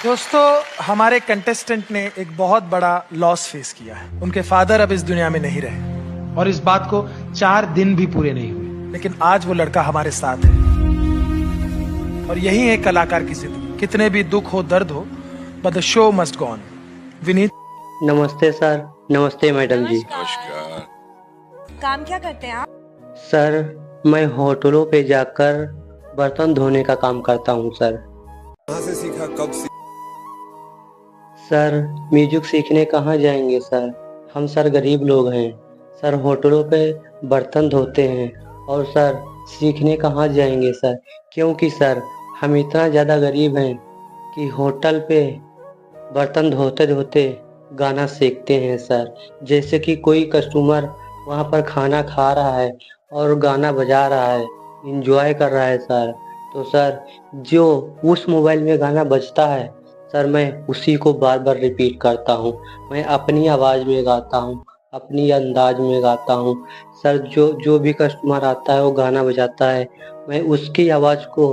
दोस्तों, हमारे कंटेस्टेंट ने एक बहुत बड़ा लॉस फेस किया है। उनके फादर अब इस दुनिया में नहीं रहे और इस बात को 4 दिन भी पूरे नहीं हुए, लेकिन आज वो लड़का हमारे साथ है। और यही है कलाकार की जिंदगी। कितने भी दुख हो, दर्द हो, but the show must go on. Vineet. नमस्ते सर। नमस्ते मैडम जी। नमस्कार। काम क्या करते हैं आप? सर, मैं होटलों पे जाकर बर्तन धोने का काम करता हूँ सर। कहाँ से सीखा, कब सीखा? सर, म्यूजिक सीखने कहाँ जाएंगे सर, हम सर गरीब लोग हैं। सर होटलों पे बर्तन धोते हैं और सर सीखने कहाँ जाएंगे सर, क्योंकि सर हम इतना ज़्यादा गरीब हैं कि होटल पे बर्तन धोते धोते गाना सीखते हैं सर। जैसे कि कोई कस्टमर वहाँ पर खाना खा रहा है और गाना बजा रहा है, इंजॉय कर रहा है सर, तो सर जो उस मोबाइल में गाना बजता है सर, मैं उसी को बार बार रिपीट करता हूँ। मैं अपनी आवाज़ में गाता हूँ, अपनी अंदाज में गाता हूँ सर। जो भी कस्टमर आता है वो गाना बजाता है, मैं उसकी आवाज़ को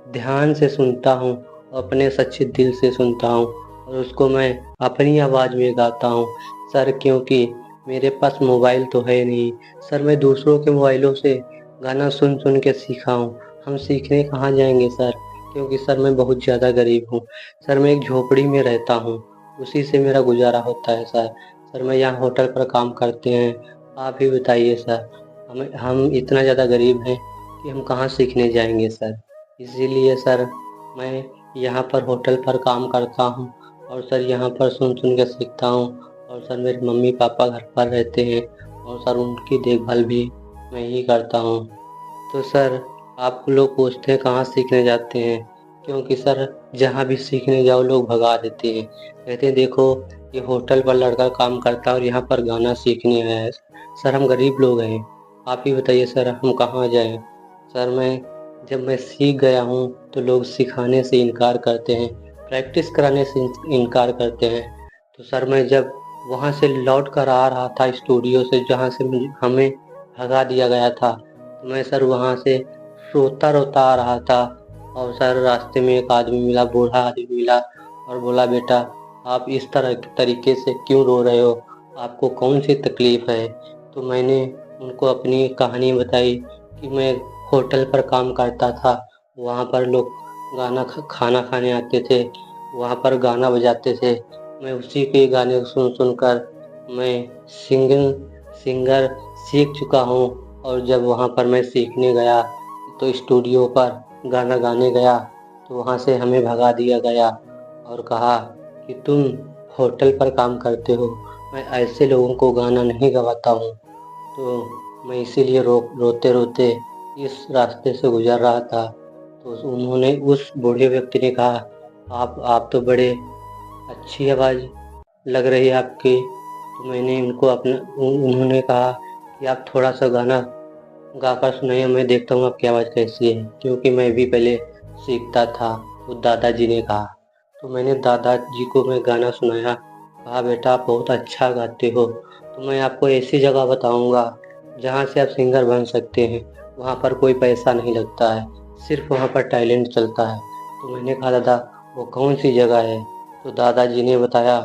ध्यान से सुनता हूँ, अपने सच्चे दिल से सुनता हूँ और उसको मैं अपनी आवाज़ में गाता हूँ सर। क्योंकि मेरे पास मोबाइल तो है नहीं सर, मैं दूसरों के मोबाइलों से गाना सुन सुन के सीखा हूँ। हम सीखने कहाँ जाएंगे सर, क्योंकि सर मैं बहुत ज़्यादा गरीब हूँ सर। मैं एक झोपड़ी में रहता हूँ, उसी से मेरा गुजारा होता है सर। सर मैं यहाँ होटल पर काम करते हैं, आप ही बताइए सर, हम इतना ज़्यादा गरीब हैं कि हम कहाँ सीखने जाएंगे सर। इसीलिए सर मैं यहाँ पर होटल पर काम करता हूँ और सर यहाँ पर सुन सुन के सीखता हूँ। और सर मेरे मम्मी पापा घर पर रहते हैं और सर उनकी देखभाल भी मैं ही करता हूँ। तो सर आप लोग पूछते हैं कहाँ सीखने जाते हैं, क्योंकि सर जहाँ भी सीखने जाओ लोग भगा देते हैं, कहते हैं देखो ये होटल पर लड़का काम करता है और यहाँ पर गाना सीखने आया है। सर हम गरीब लोग हैं, आप ही बताइए सर हम कहाँ जाएं। सर जब मैं सीख गया हूँ तो लोग सिखाने से इनकार करते हैं, प्रैक्टिस कराने से इनकार करते हैं। तो सर मैं जब वहाँ से लौट कर आ रहा था स्टूडियो से, जहाँ से हमें भगा दिया गया था, तो मैं सर वहाँ से रोता रोता आ रहा था और सर रास्ते में एक आदमी मिला, बूढ़ा आदमी मिला और बोला बेटा आप इस तरह तरीके से क्यों रो रहे हो, आपको कौन सी तकलीफ़ है। तो मैंने उनको अपनी कहानी बताई कि मैं होटल पर काम करता था, वहाँ पर लोग खाना खाने आते थे, वहाँ पर गाना बजाते थे, मैं उसी के गाने सुन सुनकर मैं सिंगर सीख चुका हूँ। और जब वहाँ पर मैं सीखने गया तो स्टूडियो पर गाना गाने गया तो वहाँ से हमें भगा दिया गया और कहा कि तुम होटल पर काम करते हो, मैं ऐसे लोगों को गाना नहीं गवाता हूँ। तो मैं इसीलिए रोते रोते इस रास्ते से गुजर रहा था। तो उस बूढ़े व्यक्ति ने कहा आप तो बड़े अच्छी आवाज़ लग रही है आपकी। तो मैंने उन्होंने कहा कि आप थोड़ा सा गाना गाकर सुनाइए, मैं देखता हूँ आपकी आवाज़ कैसी है, क्योंकि मैं भी पहले सीखता था। वो दादाजी ने कहा, तो मैंने दादाजी को मैं गाना सुनाया, कहा बेटा आप बहुत अच्छा गाते हो, तो मैं आपको ऐसी जगह बताऊँगा जहाँ से आप सिंगर बन सकते हैं। वहाँ पर कोई पैसा नहीं लगता है, सिर्फ वहाँ पर टैलेंट चलता है। तो मैंने कहा दादा वो कौन सी जगह है। तो दादाजी ने बताया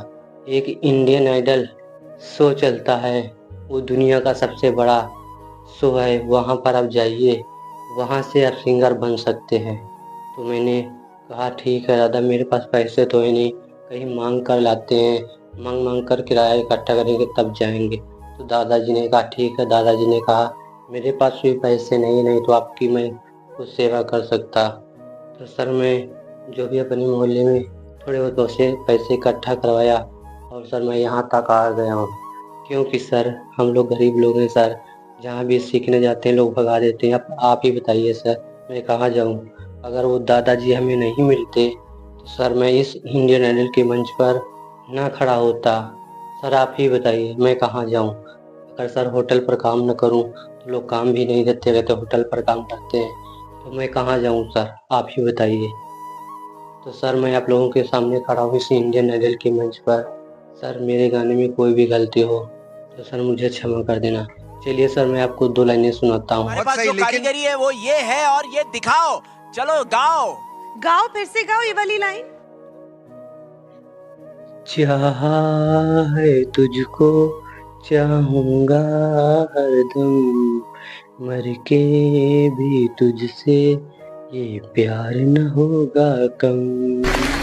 एक इंडियन आइडल शो चलता है, वो दुनिया का सबसे बड़ा शो है, वहाँ पर आप जाइए, वहाँ से आप सिंगर बन सकते हैं। तो मैंने कहा ठीक है दादा, मेरे पास पैसे तो है नहीं, कहीं मांग कर लाते हैं, मांग कर किराया इकट्ठा करेंगे तब जाएंगे। तो दादाजी ने कहा ठीक है। दादाजी ने कहा मेरे पास भी पैसे नहीं तो आपकी मैं कुछ सेवा कर सकता। तो सर मैं जो भी अपने मोहल्ले में थोड़े बहुत पैसे इकट्ठा करवाया और सर मैं यहाँ तक आ गया हूँ, क्योंकि सर हम लोग गरीब लोग हैं सर, जहाँ भी सीखने जाते हैं लोग भगा देते हैं। आप ही बताइए सर मैं कहाँ जाऊँ। अगर वो दादाजी हमें नहीं मिलते तो सर मैं इस इंडियन आइडल के मंच पर ना खड़ा होता। सर आप ही बताइए मैं कहाँ जाऊँ। अगर सर होटल पर काम न करूँ तो लोग काम भी नहीं देते, रहते होटल पर काम करते हैं, तो मैं कहाँ जाऊँ सर आप ही बताइए। तो सर मैं आप लोगों के सामने खड़ा हूँ इस इंडियन आइडल के मंच पर। सर मेरे गाने में कोई भी गलती हो तो सर मुझे क्षमा कर देना। चलिए सर मैं आपको 2 लाइनें सुनाता हूँ। हमारे पास जो कारीगरी है वो ये है और ये दिखाओ, चलो गाओ। गाओ, फिर से गाओ ये वाली लाइन। चाहा है तुझको चाहूंगा हरदम, मर के भी तुझसे ये प्यार न होगा कम।